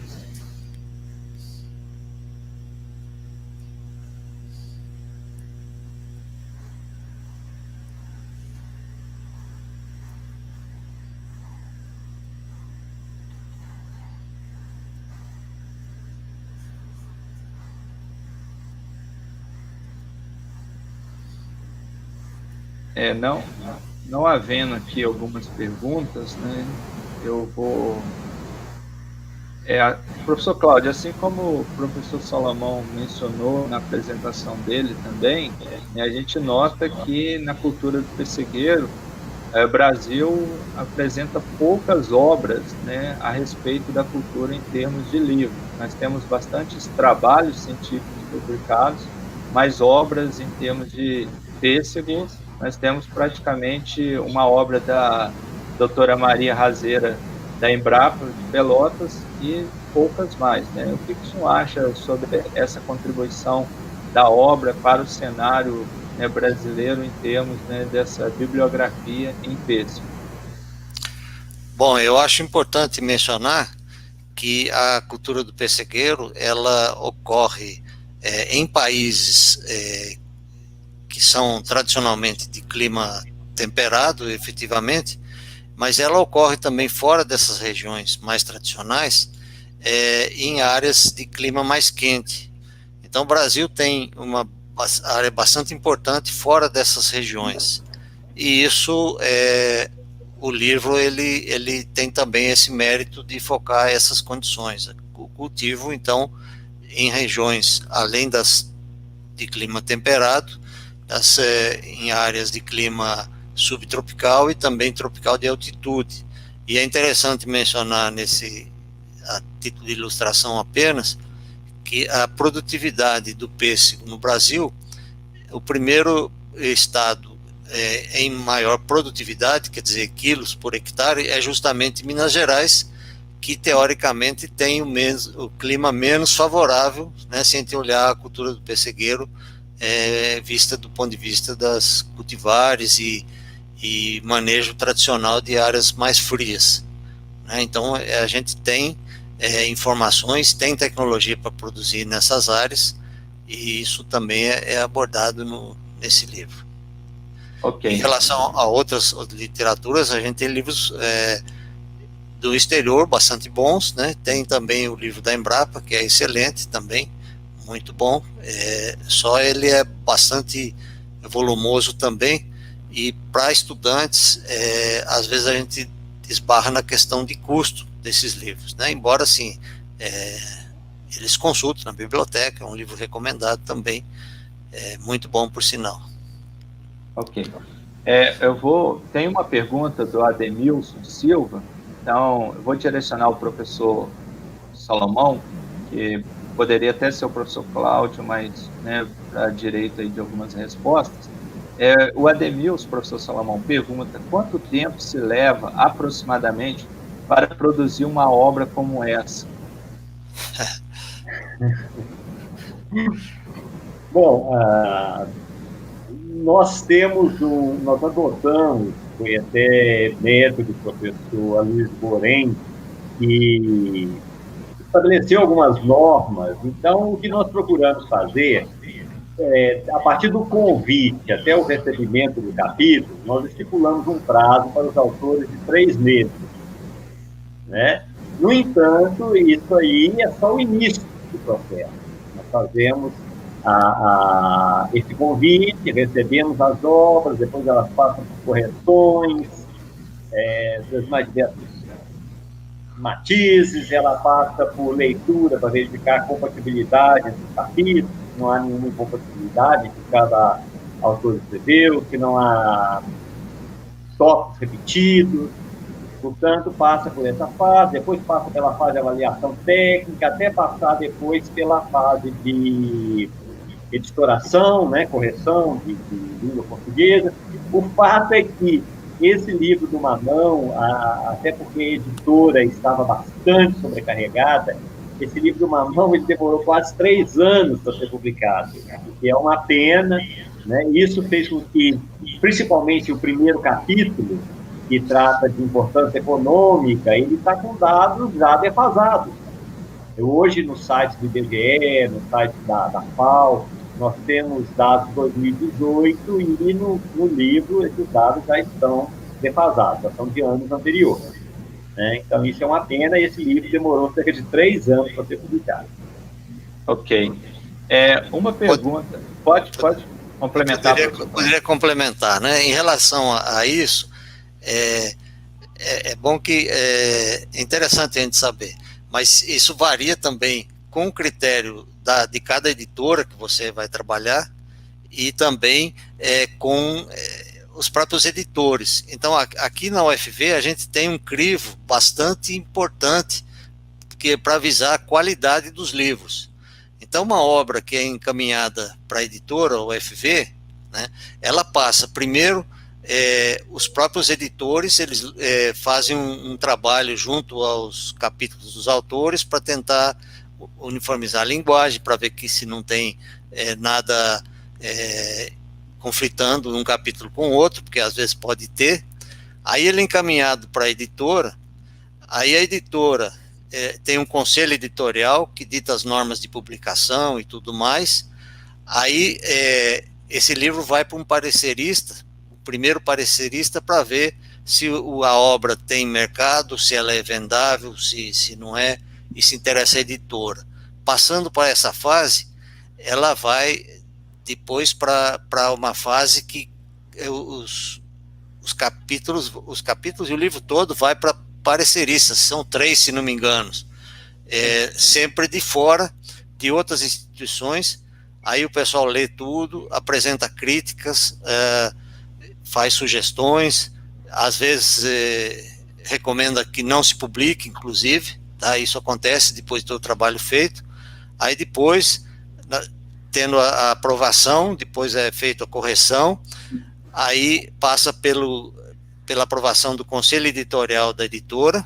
Não havendo aqui algumas perguntas, né, eu vou... Professor Cláudio, assim como o professor Salomão mencionou na apresentação dele também, a gente nota que na cultura do pessegueiro o Brasil apresenta poucas obras, né, a respeito da cultura em termos de livro. Nós temos bastantes trabalhos científicos publicados, mas obras em termos de pêssego, nós temos praticamente uma obra da doutora Maria Razeira, da Embrapa de Pelotas, e poucas mais, né? O que o senhor acha sobre essa contribuição da obra para o cenário, né, brasileiro em termos, né, dessa bibliografia em pêssego? Bom, eu acho importante mencionar que a cultura do pessegueiro, ela ocorre em países que são tradicionalmente de clima temperado, efetivamente, mas ela ocorre também fora dessas regiões mais tradicionais, em áreas de clima mais quente. Então, o Brasil tem uma área bastante importante fora dessas regiões. E isso, o livro, ele tem também esse mérito de focar essas condições. O cultivo, então, em regiões, além das de clima temperado, em áreas de clima subtropical e também tropical de altitude. E é interessante mencionar a título de ilustração apenas, que a produtividade do pêssego no Brasil, o primeiro estado em maior produtividade, quer dizer, quilos por hectare, é justamente Minas Gerais, que teoricamente tem o clima menos favorável, né, se a gente olhar a cultura do pessegueiro, vista do ponto de vista das cultivares e manejo tradicional de áreas mais frias, né? Então, a gente tem informações, tem tecnologia para produzir nessas áreas, e isso também é abordado nesse livro. Okay. Em relação a outras literaturas, a gente tem livros do exterior bastante bons, né? Tem também o livro da Embrapa, que é excelente também, muito bom, só ele é bastante volumoso também, e para estudantes, às vezes a gente esbarra na questão de custo desses livros, né? Embora, assim, eles consultem na biblioteca, é um livro recomendado também, muito bom, por sinal. Ok. Tem uma pergunta do Ademilson Silva, então eu vou direcionar ao professor Salomão, que poderia até ser o professor Cláudio, mas, né, para a direita aí de algumas respostas. O Ademilson, professor Salomão, pergunta: quanto tempo se leva aproximadamente para produzir uma obra como essa? Bom, nós adotamos, foi até método do professor Aloysio Borém, que estabeleceu algumas normas. Então, o que nós procuramos fazer, a partir do convite até o recebimento do capítulo, nós estipulamos um prazo para os autores de 3 meses, né? No entanto, isso aí é só o início do processo. Nós fazemos esse convite, recebemos as obras, depois elas passam por correções, das mais diversas matizes, ela passa por leitura para verificar a compatibilidade entre os capítulos, que não há nenhuma incompatibilidade que cada autor escreveu, que não há tópicos repetidos. Portanto, passa por essa fase, depois passa pela fase de avaliação técnica, até passar depois pela fase de editoração, né, correção de língua portuguesa. O fato é que esse livro do Mamão, até porque a editora estava bastante sobrecarregada, esse livro do Mamão ele demorou quase 3 anos para ser publicado, o que é uma pena, né? Isso fez com que, principalmente o primeiro capítulo, que trata de importância econômica, ele está com dados já defasados. Hoje, no site do IBGE, no site da FAO, nós temos dados de 2018 e no livro esses dados já estão defasados, já são de anos anteriores, né? Então, isso é uma pena, e esse livro demorou cerca de 3 anos para ser publicado. Ok. Uma pergunta, pode complementar? Poderia complementar, né? Em relação a isso, é bom que é interessante a gente saber, mas isso varia também com o critério de cada editora que você vai trabalhar, e também com os próprios editores. Então, aqui na UFV, a gente tem um crivo bastante importante para avisar a qualidade dos livros. Então, uma obra que é encaminhada para a editora, UFV, né, ela passa, primeiro, os próprios editores, eles fazem um trabalho junto aos capítulos dos autores para tentar uniformizar a linguagem, para ver que se não tem nada conflitando um capítulo com o outro, porque às vezes pode ter. Aí ele é encaminhado para a editora, aí a editora tem um conselho editorial que dita as normas de publicação e tudo mais. Aí esse livro vai para um parecerista, o primeiro parecerista, para ver se a obra tem mercado, se ela é vendável, se não é, e se interessa a editora. Passando para essa fase, ela vai depois para uma fase que os capítulos e o livro todo vai para pareceristas, são 3, se não me engano, sempre de fora, de outras instituições. Aí o pessoal lê tudo, apresenta críticas, faz sugestões, às vezes recomenda que não se publique, inclusive, tá? Isso acontece depois do trabalho feito. Aí depois, tendo a aprovação, depois é feita a correção, aí passa pela aprovação do conselho editorial da editora,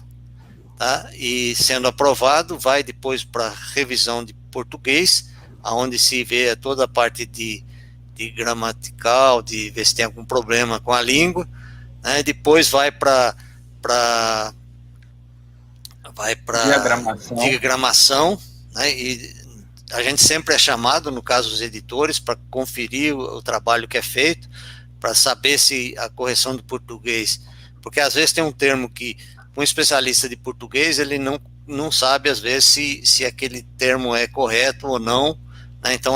tá? E sendo aprovado, vai depois para revisão de português, onde se vê toda a parte de gramatical, de ver se tem algum problema com a língua, né? Depois vai para diagramação, né? E a gente sempre é chamado, no caso dos editores, para conferir o trabalho que é feito, para saber se a correção do português, porque às vezes tem um termo que um especialista de português, ele não sabe às vezes se aquele termo é correto ou não, né? Então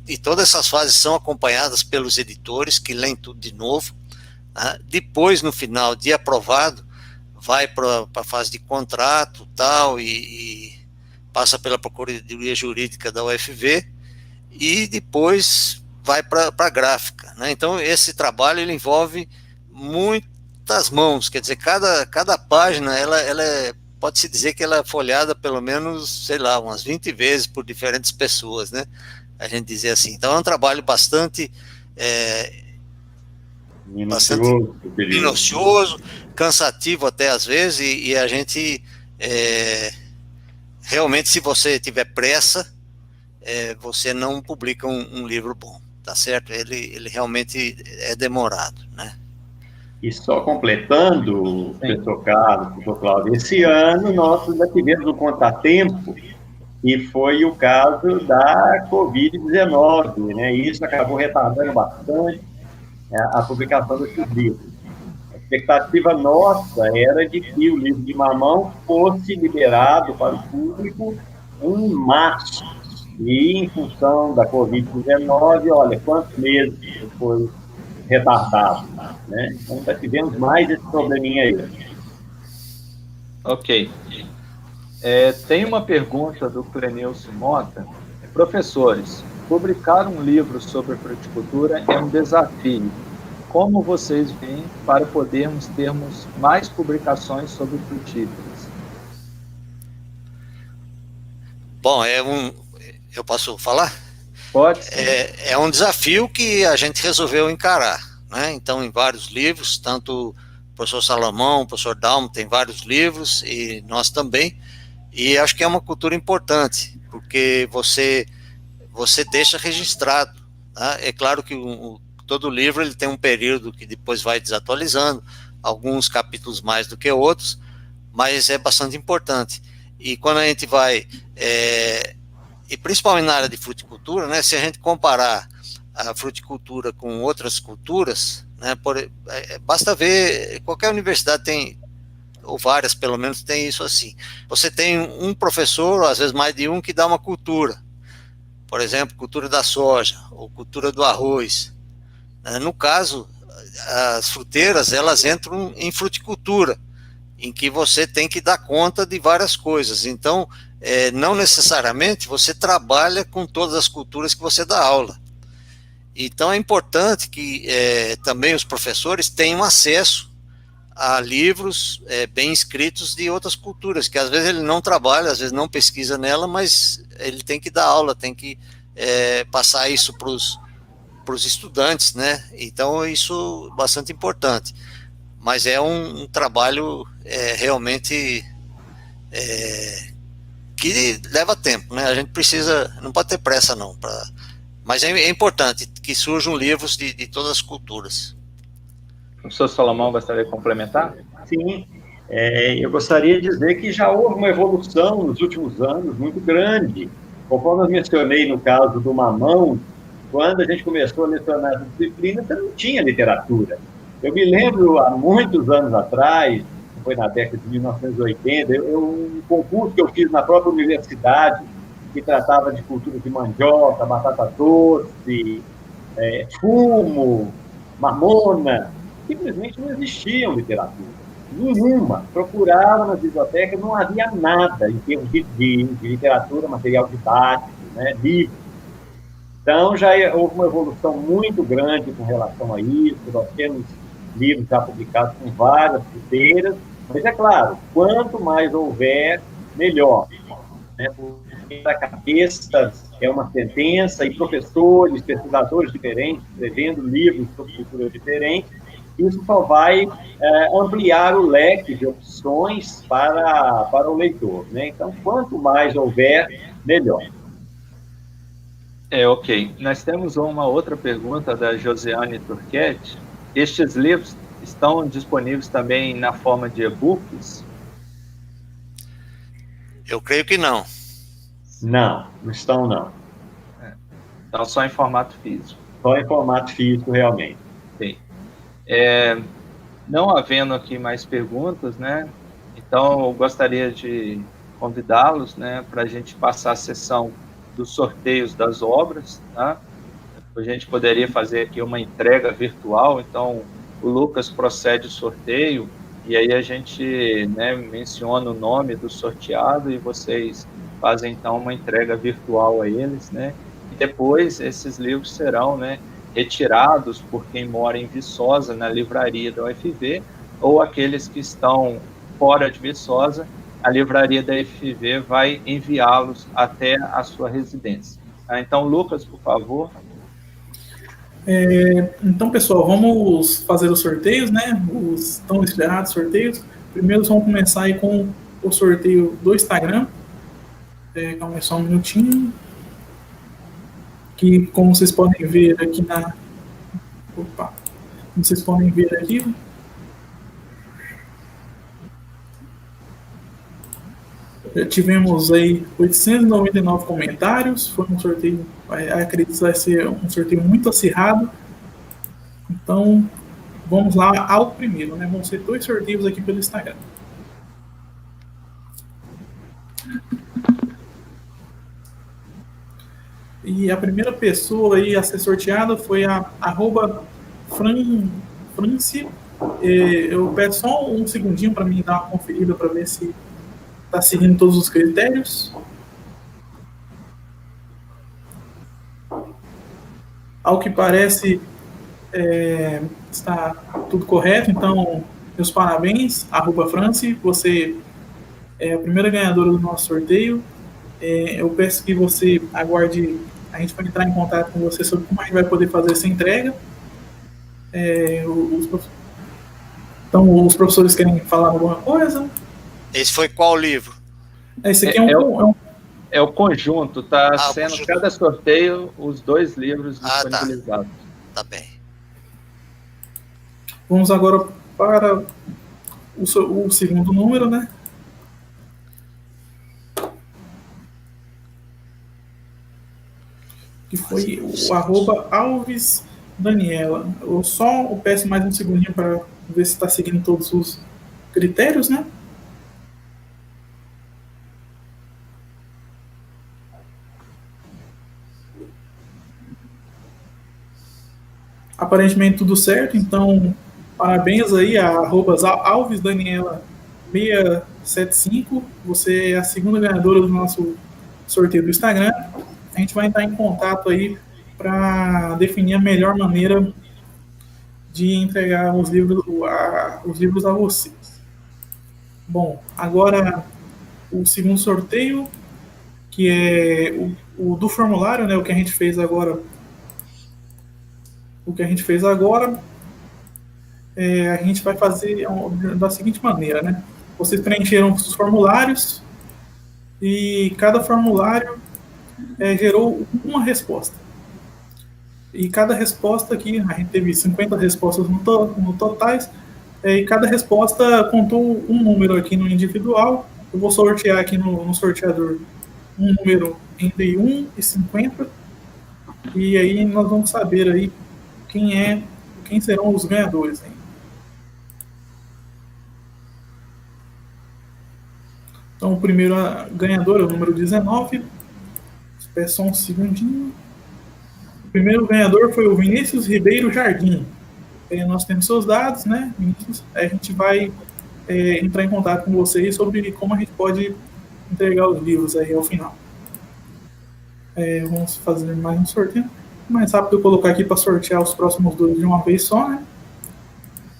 e todas essas fases são acompanhadas pelos editores, que leem tudo de novo, né? Depois, no final, de aprovado, vai para a fase de contrato, tal, e passa pela Procuradoria Jurídica da UFV, e depois vai para a gráfica, né? Então esse trabalho ele envolve muitas mãos, quer dizer, cada página pode-se dizer que ela é folhada pelo menos, sei lá, umas 20 vezes por diferentes pessoas, né? A gente dizer assim. Então é um trabalho bastante minucioso, cansativo até às vezes, e a gente realmente, se você tiver pressa, você não publica um livro bom, tá certo? Ele realmente é demorado, né? E só completando, professor Carlos, professor Cláudio, esse ano nós já tivemos um contratempo, e foi o caso da Covid-19, né? E isso acabou retardando bastante a publicação desses livros. A expectativa nossa era de que o livro de Mamão fosse liberado para o público em março. E, em função da Covid-19, olha, quantos meses foi retardado, né? Então, já tivemos mais esse probleminha aí. Ok. Tem uma pergunta do Clenilson Mota. Professores, publicar um livro sobre fruticultura é um desafio. Como vocês veem para podermos termos mais publicações sobre frutíferas? Bom, eu posso falar? Pode. É um desafio que a gente resolveu encarar, né? Então, em vários livros, tanto o professor Salomão, o professor Dalmo tem vários livros, e nós também, e acho que é uma cultura importante, porque você deixa registrado, tá? É claro que todo livro ele tem um período que depois vai desatualizando, alguns capítulos mais do que outros, mas é bastante importante. E quando a gente vai, e principalmente na área de fruticultura, né, se a gente comparar a fruticultura com outras culturas, né, basta ver, qualquer universidade tem, ou várias pelo menos, tem isso assim. Você tem um professor, ou às vezes mais de um, que dá uma cultura. Por exemplo, cultura da soja, ou cultura do arroz. No caso, as fruteiras, elas entram em fruticultura, em que você tem que dar conta de várias coisas. Então, não necessariamente você trabalha com todas as culturas que você dá aula. Então é importante que também os professores tenham acesso a livros bem escritos de outras culturas, que às vezes ele não trabalha, às vezes não pesquisa nela, mas ele tem que dar aula, tem que passar isso para os estudantes, né? Então isso é bastante importante. Mas é um trabalho realmente que leva tempo, né? A gente precisa, não pode ter pressa não, mas é importante que surjam livros de todas as culturas. O professor Salomão gostaria de complementar? Sim, eu gostaria de dizer que já houve uma evolução nos últimos anos muito grande. Conforme eu mencionei no caso do Mamão, quando a gente começou a lecionar essa disciplina, você não tinha literatura. Eu me lembro, há muitos anos atrás, foi na década de 1980, um concurso que eu fiz na própria universidade, que tratava de cultura de mandioca, batata doce, fumo, mamona. Simplesmente não existiam literatura. Nenhuma. Procurava nas bibliotecas, não havia nada em termos de literatura, material didático, né, livro. Então, já houve uma evolução muito grande com relação a isso. Nós temos livros já publicados com várias fruteiras, mas é claro, quanto mais houver, melhor. Né? Porque a cabeça é uma sentença, e professores, pesquisadores diferentes, escrevendo livros sobre cultura diferente, isso só vai ampliar o leque de opções para o leitor. Né? Então, quanto mais houver, melhor. Ok. Nós temos uma outra pergunta da Josiane Turquete. Estes livros estão disponíveis também na forma de e-books? Eu creio que não. Não estão, não. Então, só em formato físico. Só em formato físico, realmente. Sim. Não havendo aqui mais perguntas, né? Então, eu gostaria de convidá-los, né, para a gente passar a sessão dos sorteios das obras, tá? A gente poderia fazer aqui uma entrega virtual, então o Lucas procede o sorteio, e aí a gente, né, menciona o nome do sorteado, e vocês fazem, então, uma entrega virtual a eles, né? E depois esses livros serão, né, retirados por quem mora em Viçosa, na livraria da UFV, ou aqueles que estão fora de Viçosa, a livraria da UFV vai enviá-los até a sua residência. Então, Lucas, por favor. Então, pessoal, vamos fazer os sorteios, né? Os tão esperados sorteios. Primeiro, vamos começar aí com o sorteio do Instagram. Calma aí, só um minutinho. Que, como vocês podem ver aqui como vocês podem ver aqui, já tivemos aí 899 comentários. Foi um sorteio, acredito que vai ser um sorteio muito acirrado. Então, vamos lá ao primeiro, né? Vão ser 2 sorteios aqui pelo Instagram. E a primeira pessoa aí a ser sorteada foi a @France. Eu peço só um segundinho para mim dar uma conferida para ver se está seguindo todos os critérios. Ao que parece, está tudo correto, então, meus parabéns, @France, você é a primeira ganhadora do nosso sorteio. Eu peço que você aguarde, a gente vai entrar em contato com você sobre como a gente vai poder fazer essa entrega. Então, os professores querem falar alguma coisa? Esse foi qual livro? Esse aqui é o conjunto, está sendo conjunto. Cada sorteio os 2 livros disponibilizados. Tá bem. Vamos agora para o segundo número, né? Que foi o @Alves Daniela. Eu peço mais um segundinho para ver se está seguindo todos os critérios, né? Aparentemente tudo certo, então parabéns aí a Alves Daniela 675. Você é a segunda ganhadora do nosso sorteio do Instagram. A gente vai entrar em contato aí para definir a melhor maneira de entregar os livros a vocês. Bom, agora o segundo sorteio, que é o do formulário, né? O que a gente fez agora. A gente vai fazer da seguinte maneira, né? Vocês preencheram os formulários e cada formulário gerou uma resposta. E cada resposta aqui, a gente teve 50 respostas no totais, e cada resposta contou um número aqui no individual. Eu vou sortear aqui no sorteador um número entre 1 e 50, e aí nós vamos saber aí quem serão os ganhadores. Hein? Então, o primeiro ganhador é o número 19. Espera só um segundinho. O primeiro ganhador foi o Vinícius Ribeiro Jardim. Nós temos seus dados, né, Vinícius? A gente vai entrar em contato com vocês sobre como a gente pode entregar os livros aí ao final. Vamos fazer mais um sorteio. Mais rápido eu colocar aqui para sortear os próximos dois de uma vez só, né?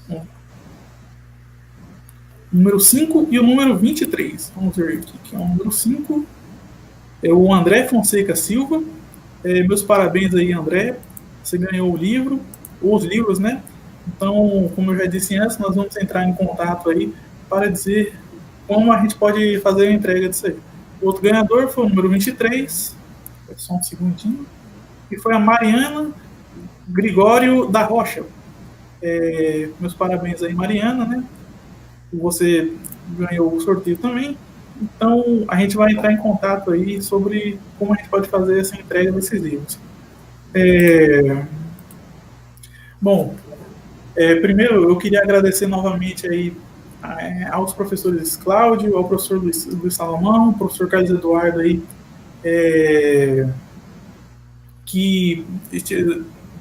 O número 5 e o número 23. Vamos ver aqui, que é o número 5. É o André Fonseca Silva. Meus parabéns aí, André. Você ganhou o livro, ou os livros, né? Então, como eu já disse antes, nós vamos entrar em contato aí para dizer como a gente pode fazer a entrega disso aí. O outro ganhador foi o número 23. Só um segundinho. E foi a Mariana Gregório da Rocha. Meus parabéns aí, Mariana, né? Você ganhou o sorteio também. Então, a gente vai entrar em contato aí sobre como a gente pode fazer essa entrega desses livros. Bom, primeiro eu queria agradecer novamente aí aos professores Cláudio, ao professor Luiz Salomão, ao professor Carlos Eduardo aí, que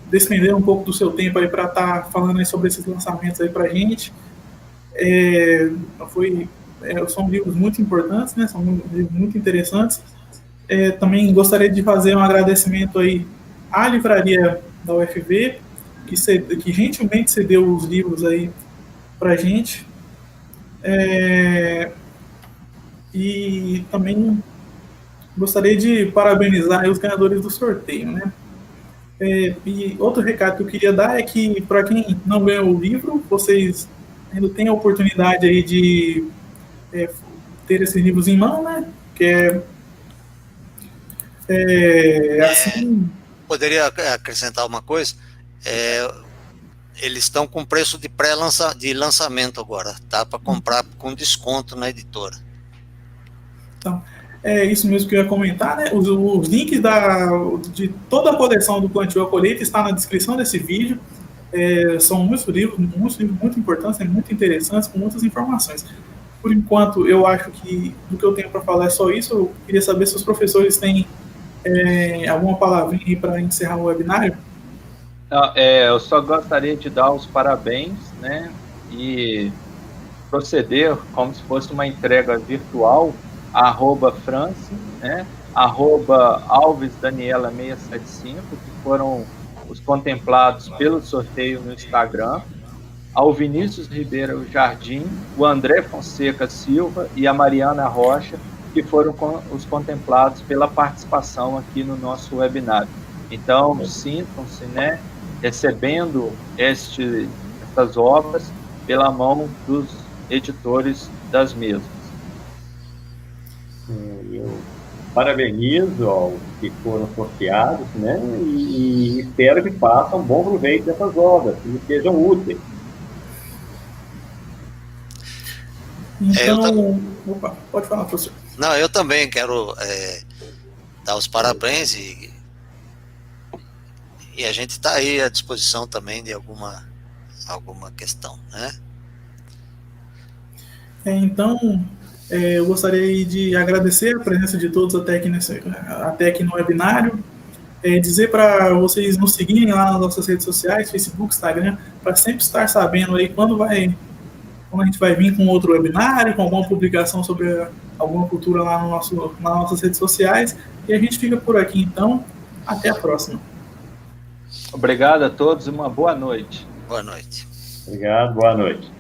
despenderam um pouco do seu tempo aí para estar falando aí sobre esses lançamentos aí para a gente. São livros muito importantes, né? São livros muito interessantes. Também gostaria de fazer um agradecimento aí à livraria da UFV, que gentilmente cedeu os livros aí para a gente. E também gostaria de parabenizar os ganhadores do sorteio, né? E outro recado que eu queria dar é que, para quem não ganhou o livro, vocês ainda têm a oportunidade aí de ter esses livros em mão, né? Que assim... Poderia acrescentar uma coisa? Eles estão com preço de lançamento agora, tá? Para comprar com desconto na editora. Então, isso mesmo que eu ia comentar, né? Os links de toda a coleção do Plantio à Colheita está na descrição desse vídeo. São muitos livros muito importantes, muito interessantes, com muitas informações. Por enquanto, eu acho que do que eu tenho para falar é só isso. Eu queria saber se os professores têm alguma palavrinha aí para encerrar o webinário. Eu só gostaria de dar os parabéns, né, e proceder como se fosse uma entrega virtual, @France, né, @AlvesDaniela675, que foram os contemplados pelo sorteio no Instagram, ao Vinícius Ribeiro Jardim, o André Fonseca Silva e a Mariana Rocha, que foram os contemplados pela participação aqui no nosso webinário. Então, sintam-se, né, recebendo essas obras pela mão dos editores das mesmas. Eu parabenizo aos que foram sorteados, né, e espero que façam um bom proveito dessas obras, que sejam úteis. Então, pode falar, professor. Não, eu também quero dar os parabéns e a gente está aí à disposição também de alguma questão, né? Então, eu gostaria de agradecer a presença de todos até aqui no webinário, dizer para vocês nos seguirem lá nas nossas redes sociais, Facebook, Instagram, para sempre estar sabendo aí quando a gente vai vir com outro webinário, com alguma publicação sobre alguma cultura lá nas nossas redes sociais. E a gente fica por aqui, então. Até a próxima. Obrigado a todos e uma boa noite. Boa noite. Obrigado, boa noite.